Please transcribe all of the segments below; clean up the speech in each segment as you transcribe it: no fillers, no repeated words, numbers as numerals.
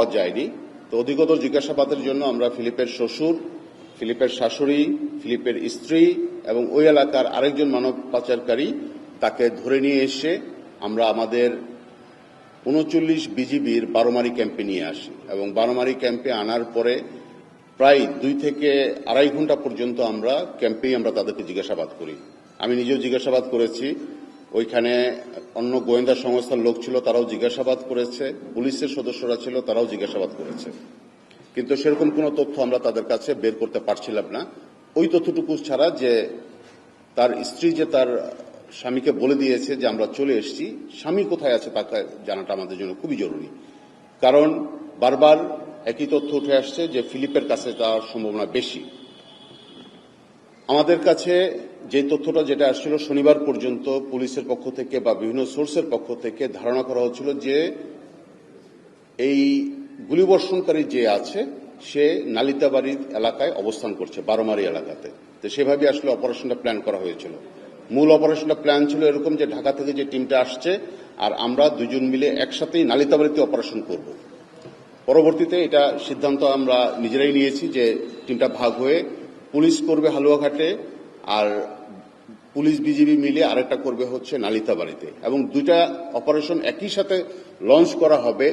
পাওয়া যায়নি। তো অধিকতর জিজ্ঞাসাবাদের জন্য আমরা ফিলিপের শ্বশুর, ফিলিপের শাশুড়ি, ফিলিপের স্ত্রী এবং ওই এলাকার আরেকজন মানব পাচারকারী তাকে ধরে নিয়ে এসে আমরা আমাদের ৩৯ বিজিবির বারোমারি ক্যাম্পে নিয়ে আসি এবং বারোমারি ক্যাম্পে আনার পরে প্রায় ২ থেকে আড়াই ঘন্টা পর্যন্ত আমরা ক্যাম্পেই আমরা তাদেরকে জিজ্ঞাসাবাদ করি। আমি নিজেও জিজ্ঞাসাবাদ করেছি, ওইখানে অন্য গোয়েন্দা সংস্থার লোক ছিল, তারাও জিজ্ঞাসাবাদ করেছে, পুলিশের সদস্যরা ছিল, তারাও জিজ্ঞাসাবাদ করেছে, কিন্তু সেরকম কোনো তথ্য আমরা তাদের কাছে বের করতে পারছিলাম না। ওই তথ্যটুকু ছাড়া যে তার স্ত্রী যে তার স্বামীকে বলে দিয়েছে যে আমরা চলে এসেছি, স্বামী কোথায় আছে তাকে জানাটা আমাদের জন্য খুবই জরুরি। কারণ বারবার একই তথ্য উঠে আসছে যে ফিলিপের কাছে তার সম্ভাবনা বেশি। আমাদের কাছে যে তথ্যটা যেটা আসছিল শনিবার পর্যন্ত পুলিশের পক্ষ থেকে বা বিভিন্ন সোর্সের পক্ষ থেকে ধারণা করা হচ্ছিল যে এই গুলিবর্ষণকারী যে আছে সে নালিতাবাড়ির এলাকায় অবস্থান করছে, বারোমারি এলাকাতে। তো সেভাবে আসলে অপারেশনটা প্ল্যান করা হয়েছিল। মূল অপারেশনটা প্ল্যান ছিল এরকম যে ঢাকা থেকে যে টিমটা আসছে আর আমরা দুজন মিলে একসাথেই নালিতাবাড়িতে অপারেশন করব। পরবর্তীতে এটা সিদ্ধান্ত আমরা নিজেরাই নিয়েছি যে টিমটা ভাগ হয়ে পুলিশ করবে হালুয়াঘাটে আর পুলিশ বিজিবি মিলে আরেকটা করবে হচ্ছে নালিতাবাড়িতে, এবং দুইটা অপারেশন একই সাথে লঞ্চ করা হবে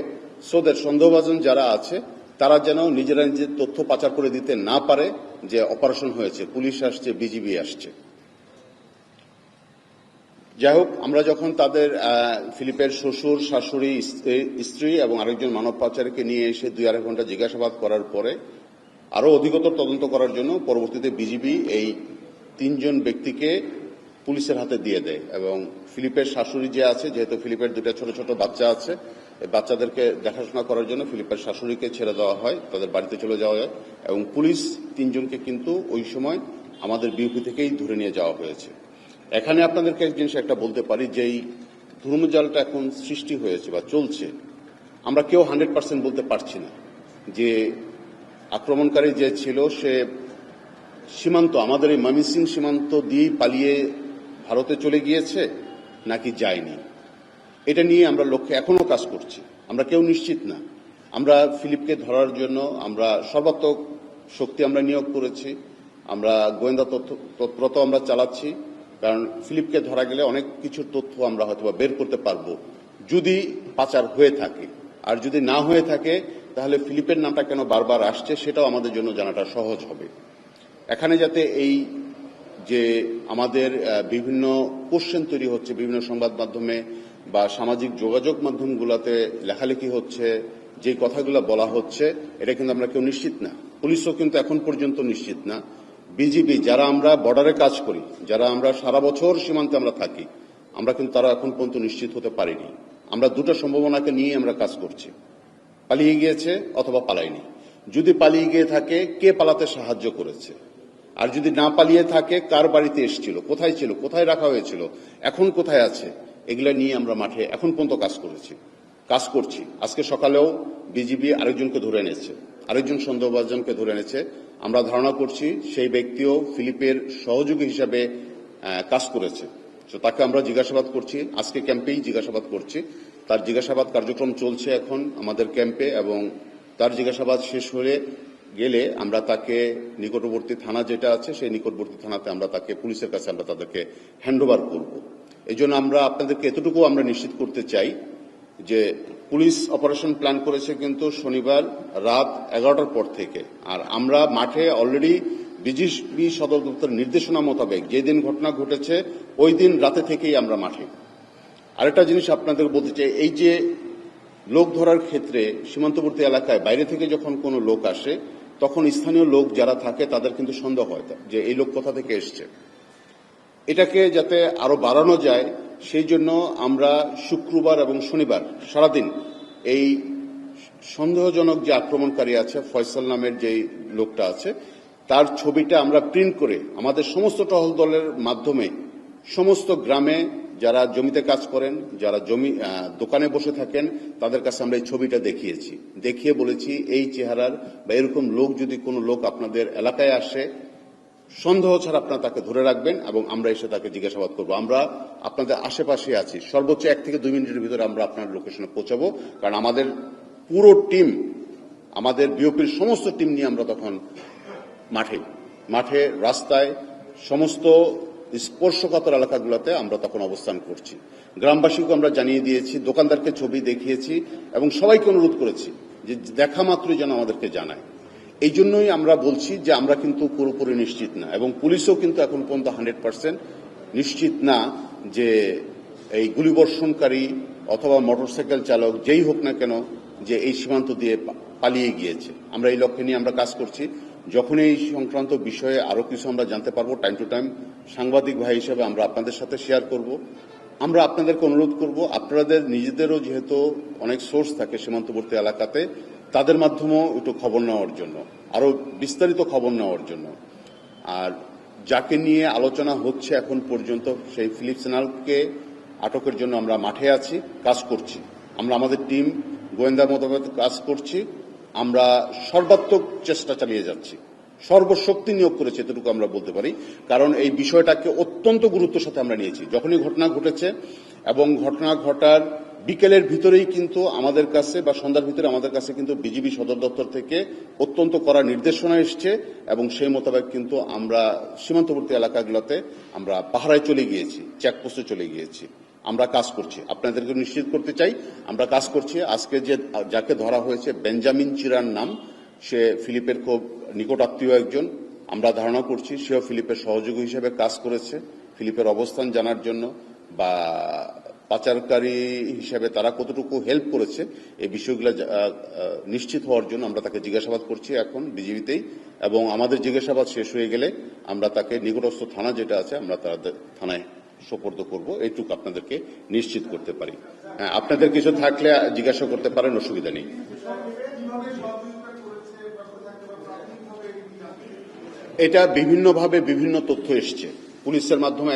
সোদের সন্দেহভাজন যারা আছে তারা যেন নিজেরা নিজের তথ্য পাচার করে দিতে না পারে যে অপারেশন হয়েছে, পুলিশ আসছে, বিজিবি আসছে। যাই হোক, আমরা যখন তাদের ফিলিপের শ্বশুর, শাশুড়ি, স্ত্রী এবং আরেকজন মানব পাচারকে নিয়ে এসে ২-২.৫ ঘন্টা জিজ্ঞাসাবাদ করার পরে আরো অধিকতর তদন্ত করার জন্য পরবর্তীতে বিজিবি এই ৩ জন ব্যক্তিকে পুলিশের হাতে দিয়ে দেয় এবং ফিলিপের শাশুড়ি যে আছে, যেহেতু ফিলিপের 2টা ছোট ছোট বাচ্চা আছে, এই বাচ্চাদেরকে দেখাশোনা করার জন্য ফিলিপের শাশুড়িকে ছেড়ে দেওয়া হয়, তাদের বাড়িতে চলে যাওয়া হয় এবং পুলিশ ৩ জনকে কিন্তু ওই সময় আমাদের বিউপি থেকেই ধরে নিয়ে যাওয়া হয়েছে। এখানে আপনাদেরকে এক জিনিস একটা বলতে পারি, যে এই ধূমজালটা এখন সৃষ্টি হয়েছে বা চলছে, আমরা কেউ 100% বলতে পারছি না যে আক্রমণকারী যে ছিল সে সীমান্ত, আমাদের এই ময়মনসিংহ সীমান্ত দিয়েই পালিয়ে ভারতে চলে গিয়েছে নাকি যায়নি। এটা নিয়ে আমরা লক্ষ্যে এখনো কাজ করছি, আমরা কেউ নিশ্চিত না। আমরা ফিলিপকে ধরার জন্য আমরা সর্বাত্মক শক্তি আমরা নিয়োগ করেছি, আমরা গোয়েন্দা তৎপরতা আমরা চালাচ্ছি, কারণ ফিলিপকে ধরা গেলে অনেক কিছুর তথ্য আমরা হয়তো বের করতে পারবো যদি পাচার হয়ে থাকে। আর যদি না হয়ে থাকে তাহলে ফিলিপের নামটা কেন বারবার আসছে সেটাও আমাদের জন্য জানাটা সহজ হবে। এখানে যাতে এই যে আমাদের বিভিন্ন কোশ্চেন তৈরি হচ্ছে বিভিন্ন সংবাদ মাধ্যমে বা সামাজিক যোগাযোগ মাধ্যমগুলোতে লেখালেখি হচ্ছে, যে কথাগুলো বলা হচ্ছে, এটা কিন্তু আমরা কেউ নিশ্চিত না, পুলিশও কিন্তু এখন পর্যন্ত নিশ্চিত না, বিজিবি যারা আমরা বর্ডারে কাজ করি, যারা আমরা সারা বছর সীমান্তে আমরা থাকি, আমরা কিন্তু তারা এখন পর্যন্ত নিশ্চিত হতে পারিনি। আমরা দুটো সম্ভাবনাকে নিয়ে আমরা কাজ করছি, পালিয়ে গিয়েছে অথবা পালায়নি। যদি পালিয়ে গিয়ে থাকে কে পালাতে সাহায্য করেছে, আর যদি না পালিয়ে থাকে কার বাড়িতে এসেছিল, কোথায় ছিল, কোথায় রাখা হয়েছিল, এখন কোথায় আছে, এগুলা নিয়ে আমরা মাঠে এখন পর্যন্ত কাজ করছি। আজকে সকালেও বিজিবি আরেকজনকে ধরে এনেছে, আরেকজন সন্দেহভাজনকে ধরে এনেছে। আমরা ধারণা করছি সেই ব্যক্তিও ফিলিপের সহযোগী হিসাবে কাজ করেছে, তো তাকে আমরা জিজ্ঞাসাবাদ করছি, আজকে ক্যাম্পেই জিজ্ঞাসাবাদ করছি। তার জিজ্ঞাসাবাদ কার্যক্রম চলছে এখন আমাদের ক্যাম্পে, এবং তার জিজ্ঞাসাবাদ শেষ হয়ে গেলে আমরা তাকে নিকটবর্তী থানা যেটা আছে সেই নিকটবর্তী থানাতে আমরা তাকে পুলিশের কাছে আমরা তাদেরকে হ্যান্ডওভার করব। এই জন্য আমরা আপনাদেরকে এতটুকু আমরা নিশ্চিত করতে চাই যে পুলিশ অপারেশন প্ল্যান করেছে কিন্তু শনিবার রাত 11টার পর থেকে, আর আমরা মাঠে অলরেডি বিজিবি সদর দপ্তরের নির্দেশনা মোতাবেক যেদিন ঘটনা ঘটেছে ওই দিন রাতে থেকেই আমরা মাঠে। আরেকটা জিনিস আপনাদের বলতে চাই, এই যে লোক ধরার ক্ষেত্রে সীমান্তবর্তী এলাকায় বাইরে থেকে যখন কোনো লোক আসে তখন স্থানীয় লোক যারা থাকে তাদের কিন্তু সন্দেহ হয় যে এই লোক কোথা থেকে এসছে। এটাকে যাতে আরো বাড়ানো যায় সেই জন্য আমরা শুক্রবার এবং শনিবার সারাদিন এই সন্দেহজনক যে আক্রমণকারী আছে ফয়সাল নামের যে লোকটা আছে তার ছবিটা আমরা প্রিন্ট করে আমাদের সমস্ত টহল দলের মাধ্যমে সমস্ত গ্রামে যারা জমিতে কাজ করেন, যারা দোকানে বসে থাকেন, তাদের কাছে আমরা এই ছবিটা দেখিয়ে বলেছি এই চেহারার বা এরকম লোক যদি কোনো লোক আপনাদের এলাকায় আসে সন্দেহ ছাড়া আপনারা তাকে ধরে রাখবেন এবং আমরা এসে তাকে জিজ্ঞাসাবাদ করব। আমরা আপনাদের আশেপাশে আছি, সর্বোচ্চ 1 থেকে 2 মিনিটের ভিতরে আমরা আপনার লোকেশনে পৌঁছাবো, কারণ আমাদের পুরো টিম আমাদের বিওপির সমস্ত টিম নিয়ে আমরা তখন মাঠে রাস্তায় সমস্ত স্পর্শকাতর এলাকাগুলোতে আমরা তখন অবস্থান করছি। গ্রামবাসীকে আমরা জানিয়ে দিয়েছি, দোকানদারকে ছবি দেখিয়েছি এবং সবাইকে অনুরোধ করেছি যে দেখা মাত্রই যেন আমাদেরকে জানায়। এই জন্যই আমরা বলছি যে আমরা কিন্তু পুরোপুরি নিশ্চিত না, এবং পুলিশও কিন্তু এখন পর্যন্ত 100% নিশ্চিত না যে এই গুলিবর্ষণকারী অথবা মোটরসাইকেল চালক যেই হোক না কেন যে এই সীমান্ত দিয়ে পালিয়ে গিয়েছে। আমরা এই লক্ষ্যে নিয়ে আমরা কাজ করছি। যখন এই সংক্রান্ত বিষয়ে আরো কিছু আমরা জানতে পারবো, টাইম টু টাইম সাংবাদিক ভাই হিসেবে আমরা আপনাদের সাথে শেয়ার করব। আমরা আপনাদেরকে অনুরোধ করব, আপনাদের নিজেদেরও যেহেতু অনেক সোর্স থাকে সীমান্তবর্তী এলাকাতে, তাদের মাধ্যমেও একটু খবর নেওয়ার জন্য, আরো বিস্তারিত খবর নেওয়ার জন্য। আর যাকে নিয়ে আলোচনা হচ্ছে এখন পর্যন্ত সেই ফিলিপ সেনালকে আটকের জন্য আমরা মাঠে আছি, কাজ করছি। আমরা আমাদের টিম গোয়েন্দা মোতাবেক কাজ করছি। আমরা সর্বাত্মক চেষ্টা চালিয়ে যাচ্ছি, সর্বশক্তি নিয়োগ করেছি, এতটুকু আমরা বলতে পারি। কারণ এই বিষয়টাকে অত্যন্ত গুরুত্বের সাথে আমরা নিয়েছি। যখনই ঘটনা ঘটেছে এবং ঘটনা ঘটার বিকেলের ভিতরেই কিন্তু আমাদের কাছে বা সন্ধ্যার ভিতরে আমাদের কাছে কিন্তু বিজিবি সদর দপ্তর থেকে অত্যন্ত কড়া নির্দেশনা এসছে, এবং সেই মোতাবেক কিন্তু আমরা সীমান্তবর্তী এলাকাগুলোতে আমরা পাহারায় চলে গিয়েছি, চেকপোস্টে চলে গিয়েছি। আমরা কাজ করছি, আপনাদেরকে নিশ্চিত করতে চাই আমরা কাজ করছি। আজকে যাকে ধরা হয়েছে বেঞ্জামিন চিরান নাম, সে ফিলিপের খুব নিকট আত্মীয় একজন। আমরা ধারণা করছি সেও ফিলিপের সহযোগী হিসেবে কাজ করেছে, ফিলিপের অবস্থান জানার জন্য বা পাচারকারী হিসেবে তারা কতটুকু হেল্প করেছে এই বিষয়গুলো নিশ্চিত হওয়ার জন্য আমরা তাকে জিজ্ঞাসাবাদ করছি এখন বিজিবিতেই, এবং আমাদের জিজ্ঞাসাবাদ শেষ হয়ে গেলে আমরা তাকে নিকটস্থ থানা যেটা আছে আমরা তাদের থানায় সোপর্দ করব, এইটুকু আপনাদেরকে নিশ্চিত করতে পারি। হ্যাঁ, আপনাদের কিছু থাকলে জিজ্ঞাসা করতে পারেন, অসুবিধা নেই। এটা বিভিন্নভাবে বিভিন্ন তথ্য এসছে। পুলিশের মাধ্যমে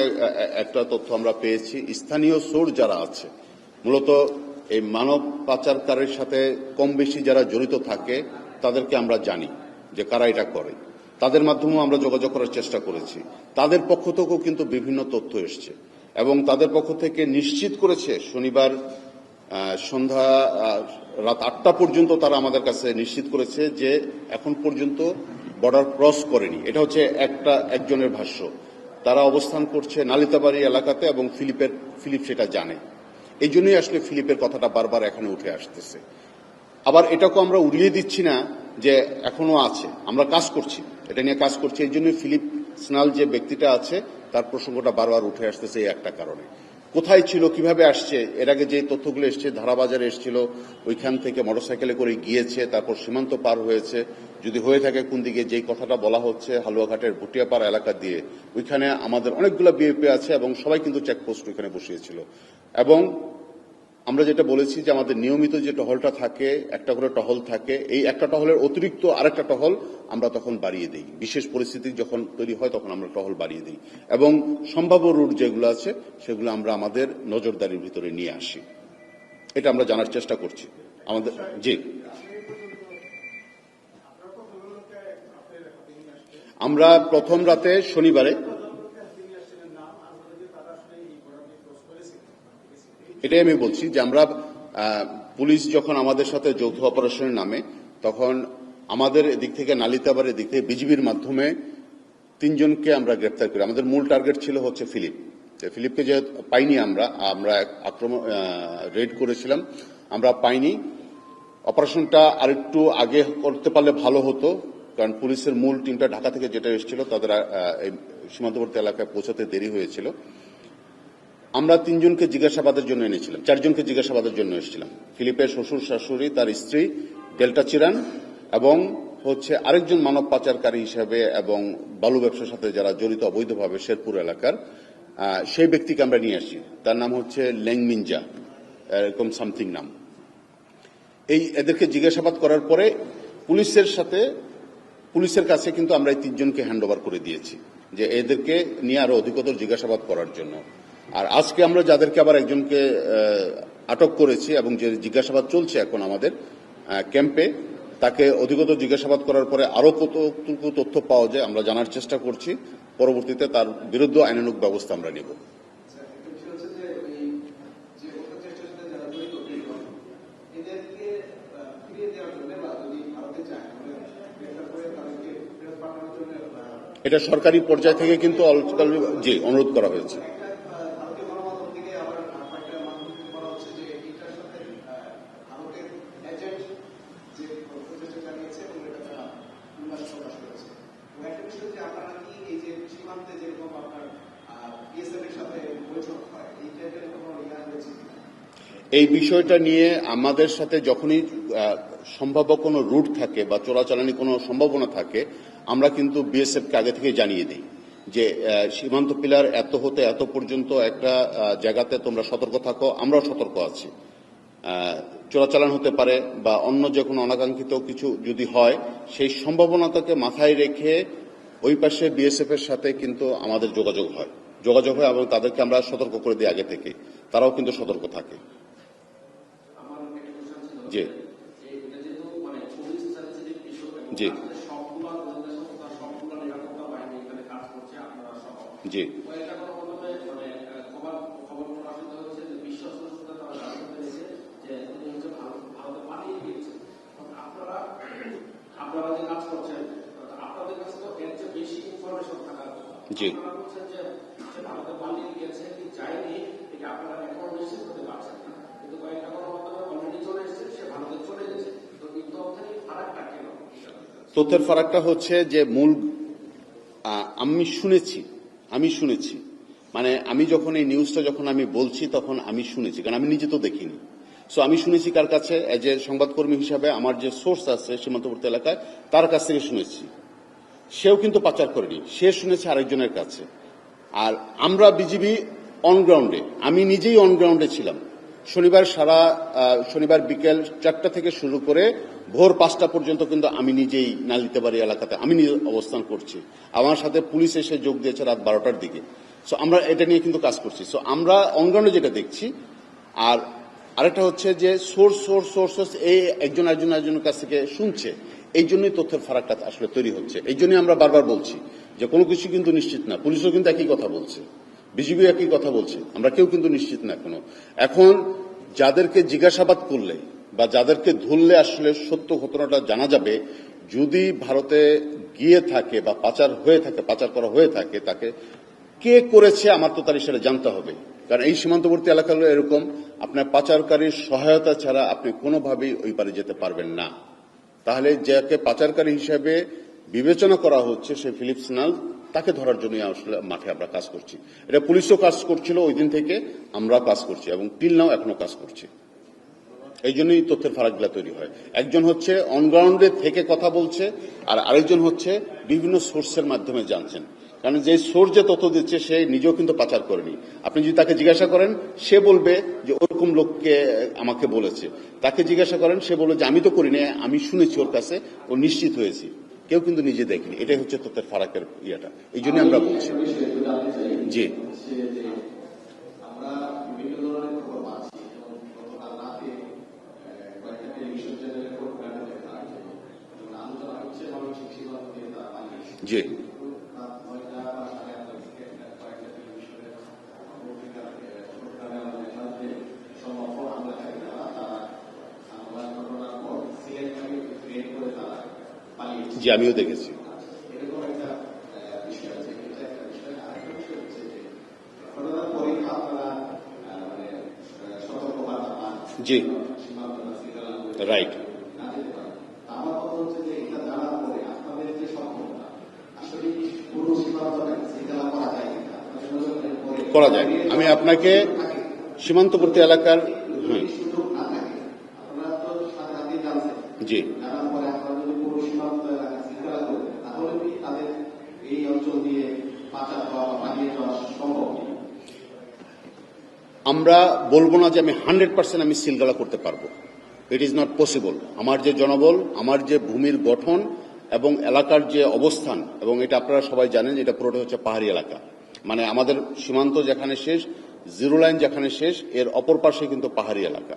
একটা তথ্য আমরা পেয়েছি, স্থানীয় সোর্স যারা আছে মূলত এই মানব পাচারকারীর সাথে কম বেশি যারা জড়িত থাকে তাদেরকে আমরা জানি যে কারা এটা করে, তাদের মাধ্যমেও আমরা যোগাযোগ করার চেষ্টা করেছি। তাদের পক্ষ থেকেও কিন্তু বিভিন্ন তথ্য এসছে, এবং তাদের পক্ষ থেকে নিশ্চিত করেছে শনিবার সন্ধ্যা রাত 8টা পর্যন্ত তারা আমাদের কাছে নিশ্চিত করেছে যে এখন পর্যন্ত বর্ডার ক্রস করেনি। এটা হচ্ছে একজনের ভাষ্য। তারা অবস্থান করছে নালিতাবাড়ি এলাকাতে, এবং ফিলিপ সেটা জানে। এই জন্যই আসলে ফিলিপের কথাটা বারবার এখানে উঠে আসতেছে। আবার এটাকে আমরা উড়িয়ে দিচ্ছি না যে এখনো আছে, আমরা কাজ করছি, এটা নিয়ে কাজ করছি। এই জন্যই ফিলিপ সেনাল যে ব্যক্তিটা আছে তার প্রসঙ্গটা বারবার উঠে আসতেছে এই একটা কারণে। কোথায় ছিল, কিভাবে আসছে, এর আগে যে তথ্যগুলো এসছে ধারাবাজারে এসেছিল, ওইখান থেকে মোটরসাইকেলে করে গিয়েছে, তারপর সীমান্ত পার হয়েছে, যদি হয়ে থাকে কোন দিকে, যেই কথাটা বলা হচ্ছে হালুয়াঘাটের ভুটিয়াপাড়া এলাকা দিয়ে, ওইখানে আমাদের অনেকগুলো বিএপি আছে এবং সবাই কিন্তু চেকপোস্ট ওইখানে বসিয়েছিল। এবং আমরা যেটা বলেছি যে আমাদের নিয়মিত যে টহলটা থাকে, একটা করে টহল থাকে, এই একটা টহলের অতিরিক্ত আরেকটা টহল আমরা তখন বাড়িয়ে দিই। বিশেষ পরিস্থিতি যখন তৈরি হয় তখন আমরা টহল বাড়িয়ে দিই, এবং সম্ভাব্য রুট যেগুলো আছে সেগুলো আমরা আমাদের নজরদারির ভিতরে নিয়ে আসি। এটা আমরা জানার চেষ্টা করছি আমাদের। জি, আমরা প্রথম রাতে শনিবারে, এটাই আমি বলছি যে আমরা পুলিশ যখন আমাদের সাথে যৌথ অপারেশনের নামে, তখন আমাদের এদিক থেকে নালিতাবাড়ির দিক থেকে বিজিবির মাধ্যমে 3 জনকে আমরা গ্রেপ্তার করি। আমাদের মূল টার্গেট ছিল হচ্ছে ফিলিপকে যে পাইনি, আমরা আক্রমণ রেড করেছিলাম, আমরা পাইনি। অপারেশনটা আরেকটু আগে করতে পারলে ভালো হতো, কারণ পুলিশের মূল টিমটা ঢাকা থেকে যেটা এসেছিল তাদের সীমান্তবর্তী এলাকায় পৌঁছাতে দেরি হয়েছিল। আমরা 3 জনকে জিজ্ঞাসাবাদের জন্য এনেছিলাম, 4 জনকে জিজ্ঞাসাবাদের জন্য এসেছিলাম। ফিলিপের শ্বশুর শাশুড়ি, তার স্ত্রী ডেল্টা চিরান, এবং হচ্ছে আরেকজন মানব পাচারকারী হিসেবে এবং বালু ব্যবসার সাথে যারা জড়িত অবৈধভাবে শেরপুর এলাকার, সেই ব্যক্তিকে আমরা নিয়ে আসছি। তার নাম হচ্ছে লেংমিনজা, এরকম সামথিং নাম। এদেরকে জিজ্ঞাসাবাদ করার পরে পুলিশের কাছে কিন্তু আমরা এই 3 জনকে হ্যান্ড ওভার করে দিয়েছি যে এদেরকে নিয়ে আরো অধিকতর জিজ্ঞাসাবাদ করার জন্য। আর আজকে আমরা যাদেরকে আবার একজনকে আটক করেছি এবং যে জিজ্ঞাসাবাদ চলছে এখন আমাদের ক্যাম্পে, তাকে অধিকতর জিজ্ঞাসাবাদ করার পরে আরো কতটুকু তথ্য পাওয়া যায় আমরা জানার চেষ্টা করছি। পরবর্তীতে তার বিরুদ্ধে আইনানুগ ব্যবস্থা আমরা নেব। এটা সরকারি পর্যায় থেকে কিন্তু জি অনুরোধ করা হয়েছে। এই বিষয়টা নিয়ে আমাদের সাথে যখনই সম্ভাব্য কোনো রুট থাকে বা চোরাচালানি কোনো সম্ভাবনা থাকে, আমরা কিন্তু বিএসএফকে আগে থেকে জানিয়ে দিই যে সীমান্ত পিলার এত হতে এত পর্যন্ত একটা জায়গাতে তোমরা সতর্ক থাকো, আমরাও সতর্ক আছি। চোরাচালান হতে পারে বা অন্য যে কোনো অনাকাঙ্ক্ষিত কিছু যদি হয়, সেই সম্ভাবনাটাকে মাথায় রেখে ওই পাশে বিএসএফ এর সাথে কিন্তু আমাদের যোগাযোগ হয় এবং তাদেরকে আমরা সতর্ক করে দিই আগে থেকে, তারাও কিন্তু সতর্ক থাকে। জি জি জি জি তথ্যের ফারাকটা হচ্ছে যে মূল আমি শুনেছি মানে আমি যখন এই নিউজটা যখন আমি বলছি তখন আমি শুনেছি, কারণ আমি নিজে তো দেখিনি। সো আমি শুনেছি কার কাছে, এজ এ সংবাদকর্মী হিসাবে আমার যে সোর্স আছে সীমান্তবর্তী এলাকায় তার কাছ থেকে শুনেছি। সেও কিন্তু পাচার করেনি, সে শুনেছে আরেকজনের কাছে। আর আমরা বিজিবি অনগ্রাউন্ডে, আমি নিজেই অনগ্রাউন্ডে ছিলাম। শনিবার বিকেল 4টা থেকে শুরু করে ভোর 5টা পর্যন্ত কিন্তু আমি নিজেই নালিতাবাড়ি এলাকাতে আমি নিজে অবস্থান করছি। আমার সাথে পুলিশ এসে যোগ দিয়েছে রাত 12টার দিকে। সো আমরা এটা নিয়ে কিন্তু কাজ করছি। সো আমরা অনগ্রাউন্ডে যেটা দেখছি। আর আরেকটা হচ্ছে যে সোর্স এই একজনের কাছ থেকে শুনছে, এই জন্যই তথ্যের ফারাকটা আসলে তৈরি হচ্ছে। এই জন্যই আমরা বারবার বলছি যে কোনো কিছু কিন্তু নিশ্চিত না। পুলিশও কিন্তু একই কথা বলছে, বিজিবি একই কথা বলছে, আমরা কেউ কিন্তু নিশ্চিত না এখনো। এখন যাদেরকে জিজ্ঞাসাবাদ করলে বা যাদেরকে ধরলে আসলে সত্য ঘটনাটা জানা যাবে, যদি ভারতে গিয়ে থাকে বা পাচার করা হয়ে থাকে, তাকে কে করেছে আমার তো তার হিসেবে জানতে হবে। কারণ এই সীমান্তবর্তী এলাকাগুলো এরকম, আপনার পাচারকারীর সহায়তা ছাড়া আপনি কোনোভাবেই ওই পারে যেতে পারবেন না। তাহলে যাকে পাচারকারী হিসেবে বিবেচনা করা হচ্ছে সে ফিলিপস নাল, তাকে ধরার জন্য আসলে মাঠে আমরা কাজ করছি। এটা পুলিশও কাজ করছিল ওই দিন থেকে, আমরা কাজ করছি এবং টিল নাও এখনো কাজ করছি। এই জন্যই তথ্যের ফারাকগুলা তৈরি হয়। একজন হচ্ছে অনগ্রাউন্ডে থেকে কথা বলছে, আর আরেকজন হচ্ছে বিভিন্ন সোর্সের মাধ্যমে জানছেন। কারণ যে সোর্স যে তথ্য দিচ্ছে সে নিজেও কিন্তু পাচার করেনি। আপনি যদি তাকে জিজ্ঞাসা করেন, সে বলবে যে ওরকম লোককে আমাকে বলেছে। তাকে জিজ্ঞাসা করেন, সে বলবে যে আমি তো করিনি, আমি শুনেছি ওর কাছে, ও নিশ্চিত হয়েছি। কেউ কিন্তু নিজে দেখেনি। এটাই হচ্ছে তথ্যের ফারাকের ইয়েটা। এই জন্য আমরা বলছি। জি জি জি আমিও দেখেছি। জি রাইট। করা যায়। আমি আপনাকে সীমান্তবর্তী এলাকার জি আমরা বলবো না যে আমি 100% আমি সিলগালা করতে পারবো। It is not possible. আমার যে জনবল, আমার যে ভূমির গঠন এবং এলাকার যে অবস্থান, এবং এটা আপনারা সবাই জানেন, এটা পুরোটা হচ্ছে পাহাড়ি এলাকা। মানে আমাদের সীমান্ত যেখানে শেষ, জিরো লাইন যেখানে শেষ, এর অপর পাশে কিন্তু পাহাড়ি এলাকা।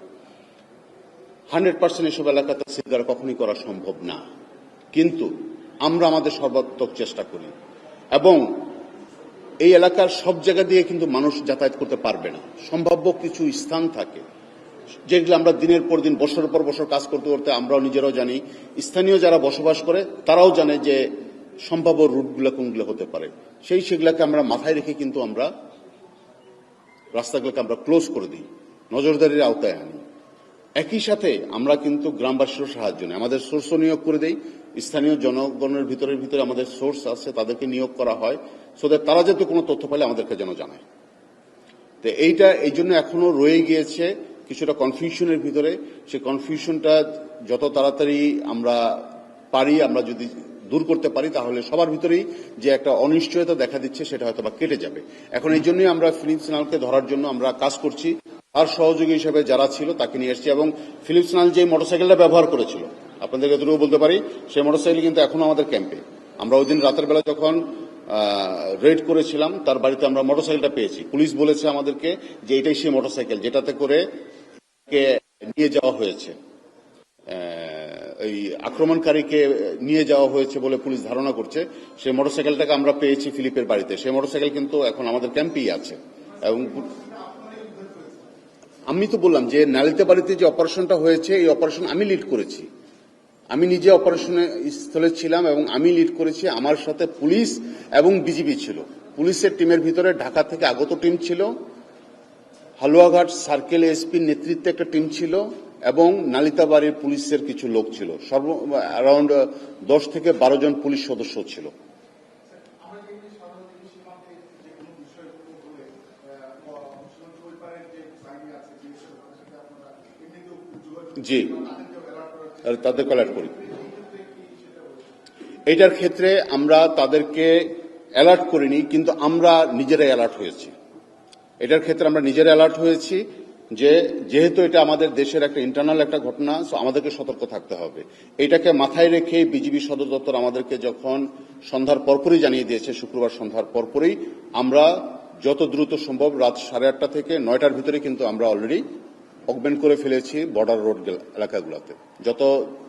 100% এসব এলাকাতে সিলগালা কখনই করা সম্ভব না, কিন্তু আমরা আমাদের সর্বাত্মক চেষ্টা করি। এবং এই এলাকার সব জায়গা দিয়ে কিন্তু মানুষ যাতায়াত করতে পারবে না। সম্ভাব্য কিছু স্থান থাকে যেগুলো আমরা দিনের পর দিন বছরের পর বছর কাজ করতে করতে আমরাও নিজেরাও জানি, স্থানীয় যারা বসবাস করে তারাও জানে যে সম্ভাব্য রুটগুলো কোনগুলো হতে পারে। সেগুলোকে আমরা মাথায় রেখে কিন্তু আমরা রাস্তাগুলোকে আমরা ক্লোজ করে দিই, নজরদারির আওতায় আনি। একই সাথে আমরা কিন্তু গ্রামবাসীরও সাহায্য নেই, আমাদের সোর্সও নিয়োগ করে দেই। স্থানীয় জনগণের ভিতরে আমাদের সোর্স আছে, তাদেরকে নিয়োগ করা হয়, সো দ্যাট তারা যাতে কোনো তথ্য পাইলে আমাদেরকে যেন জানায়। তো এই জন্য এখনো রয়ে গিয়েছে কিছুটা কনফিউশনের ভিতরে। সেই কনফিউশনটা যত তাড়াতাড়ি আমরা যদি দূর করতে পারি, তাহলে সবার ভিতরেই যে একটা অনিশ্চয়তা দেখা দিচ্ছে সেটা হয়তো বা কেটে যাবে। এখন এই জন্যই আমরা ফিলিপ সানালকে ধরার জন্য আমরা কাজ করছি। তার সহযোগী হিসেবে যারা ছিল তাকে নিয়ে এসেছি, এবং ফিলিপ সানাল যে মোটরসাইকেলটা ব্যবহার করেছিল, আপনাদের এতটুকু বলতে পারি, সেই মোটরসাইকেল কিন্তু এখনো আমাদের ক্যাম্পে। আমরা ওই দিন রাতের বেলা যখন রেড করেছিলাম, তার বাড়িতে আমরা মোটরসাইকেলটা পেয়েছি। পুলিশ বলেছে আমাদেরকে যে এটাই সেই মোটরসাইকেল যেটাতে করে নিয়ে যাওয়া হয়েছে, এই আক্রমণকারীকে নিয়ে যাওয়া হয়েছে বলে পুলিশ ধারণা করছে। সেই মোটরসাইকেলটাকে আমরা পেয়েছি ফিলিপের বাড়িতে। সেই মোটরসাইকেল কিন্তু এখন আমাদের ক্যাম্পেই আছে। এবং আমি তো বললাম যে নালিতা বাড়িতে যে অপারেশনটা হয়েছে, এই অপারেশন আমি লিড করেছি। আমি নিজে অপারেশনের স্থলে ছিলাম এবং আমি লিড করেছি। আমার সাথে পুলিশ এবং বিজিবি ছিল। পুলিশের টিমের ভিতরে ঢাকা থেকে আগত টিম ছিল, হালুয়াঘাট সার্কেল এসপির নেতৃত্বে একটা টিম ছিল, এবং নালিতাবাড়ির পুলিশের কিছু লোক ছিল। অ্যারাউন্ড 10 থেকে 12 জন পুলিশ সদস্য ছিল। জি, তাদেরকে অ্যালার্ট করি। এটার ক্ষেত্রে আমরা তাদেরকে অ্যালার্ট করিনি, কিন্তু আমরা নিজেরাই অ্যালার্ট হয়েছি। এটার ক্ষেত্রে আমরা নিজেরা অ্যালার্ট হয়েছি যে যেহেতু এটা আমাদের দেশের একটা ইন্টারনাল একটা ঘটনা, সো আমাদেরকে সতর্ক থাকতে হবে। এটাকে মাথায় রেখে বিজিবি সদর দপ্তর আমাদেরকে যখন সন্ধ্যার পরপরই জানিয়ে দিয়েছে, শুক্রবার সন্ধ্যার পরপরই আমরা যত দ্রুত সম্ভব রাত 8:30 থেকে 9টার ভিতরে কিন্তু আমরা অলরেডি অগমেন্ট করে ফেলেছি বর্ডার রোড এলাকাগুলোতে। যত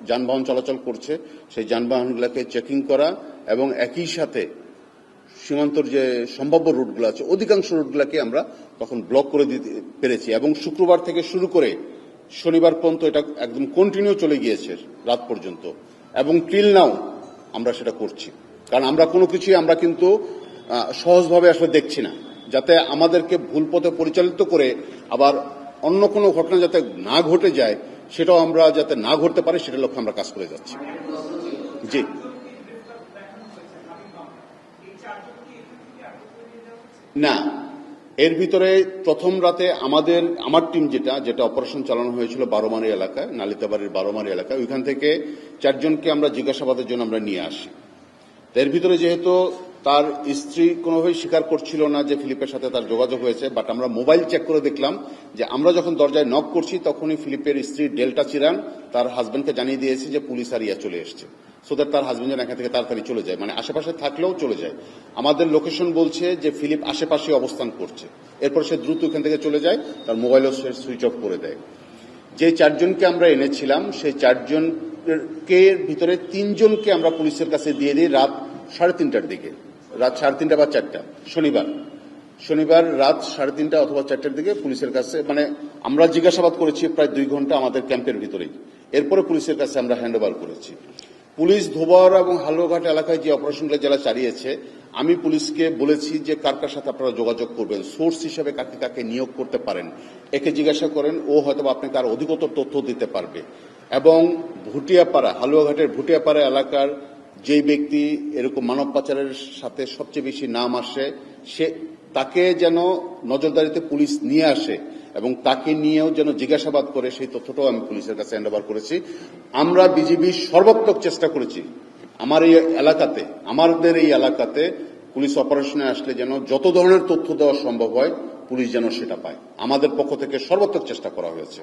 যানবাহন চলাচল করছে সেই যানবাহনগুলোকে চেকিং করা, এবং একই সাথে সীমান্তর যে সম্ভাব্য রুটগুলো আছে অধিকাংশ রুটগুলোকে আমরা তখন ব্লক করে দিতে পেরেছি। এবং শুক্রবার থেকে শুরু করে শনিবার পর্যন্ত এটা একদম কন্টিনিউ চলে গিয়েছে রাত পর্যন্ত, এবং টিল নাও আমরা সেটা করছি। কারণ আমরা কোনো কিছুই আমরা কিন্তু সহজভাবে আসলে দেখছি না, যাতে আমাদেরকে ভুল পথে পরিচালিত করে আবার অন্য কোনো ঘটনা যাতে না ঘটে যায়, সেটাও আমরা যাতে না ঘটতে পারে সেটার লক্ষ্যে আমরা কাজ করে যাচ্ছি। জি, না, এর ভিতরে প্রথম রাতে আমার টিম যেটা অপারেশন চালানো হয়েছিল বারোমারি এলাকায়, নালিতাবাড়ির বারোমারি এলাকায়, ওইখান থেকে 4 জনকে আমরা জিজ্ঞাসাবাদের জন্য আমরা নিয়ে আসি। এর ভিতরে যেহেতু তার স্ত্রী কোনোভাবেই স্বীকার করছিল না যে ফিলিপের সাথে তার যোগাযোগ হয়েছে, বাট আমরা মোবাইল চেক করে দেখলাম যে আমরা যখন দরজায় নক করছি তখনই ফিলিপের স্ত্রী ডেল্টা চিরান তার হাজবেন্ডকে জানিয়ে দিয়েছে যে পুলিশ আর চলে এসছে, সো দ্যাট তার হাজবেন্ড যেন এখান থেকে তাড়াতাড়ি চলে যায়, মানে আশেপাশে থাকলেও চলে যায়। আমাদের লোকেশন বলছে যে ফিলিপ আশেপাশে অবস্থান করছে। এরপর সে দ্রুত এখান থেকে চলে যায়, তার মোবাইলও সে সুইচ অফ করে দেয়। যে 4 জনকে আমরা এনেছিলাম সেই 4 জনকে ভিতরে 3 জনকে আমরা পুলিশের কাছে দিয়ে দিই রাত 3:30টার দিকে, রাত 3:30 বা 4টা, শনিবার রাত 3:30 অথবা 4টার দিকে পুলিশের কাছে, মানে আমরা জিজ্ঞাসাবাদ করেছি প্রায় 2 ঘন্টা আমাদের ক্যাম্পের ভিতরেই। এরপরে পুলিশের কাছে আমরা হ্যান্ড ওভার করেছি। পুলিশ ধোবাউড়া এবং হালুয়াঘাট এলাকায় যে অপারেশনগুলো যারা চালিয়েছে, আমি পুলিশকে বলেছি যে কার কার সাথে আপনারা যোগাযোগ করবেন, সোর্স হিসেবে কাকে কাকে নিয়োগ করতে পারেন, একে জিজ্ঞাসা করেন, ও হয়তো আপনাকে আর অধিকতর তথ্য দিতে পারবে। এবং ভুটিয়াপাড়া, হালুয়াঘাটের ভুটিয়াপাড়া এলাকার যে ব্যক্তি এরকম মানব পাচারের সাথে সবচেয়ে বেশি নাম আসে, তাকে যেন নজরদারিতে পুলিশ নিয়ে আসে এবং তাকে নিয়েও যেন জিজ্ঞাসাবাদ করে, সেই তথ্যটাও আমি পুলিশের কাছে হ্যান্ড ওভার করেছি। আমরা বিজিবি সর্বাত্মক চেষ্টা করেছি আমাদের এই এলাকাতে পুলিশ অপারেশনে আসলে যেন যত ধরনের তথ্য দেওয়া সম্ভব হয় পুলিশ যেন সেটা পায়। আমাদের পক্ষ থেকে সর্বাত্মক চেষ্টা করা হয়েছে।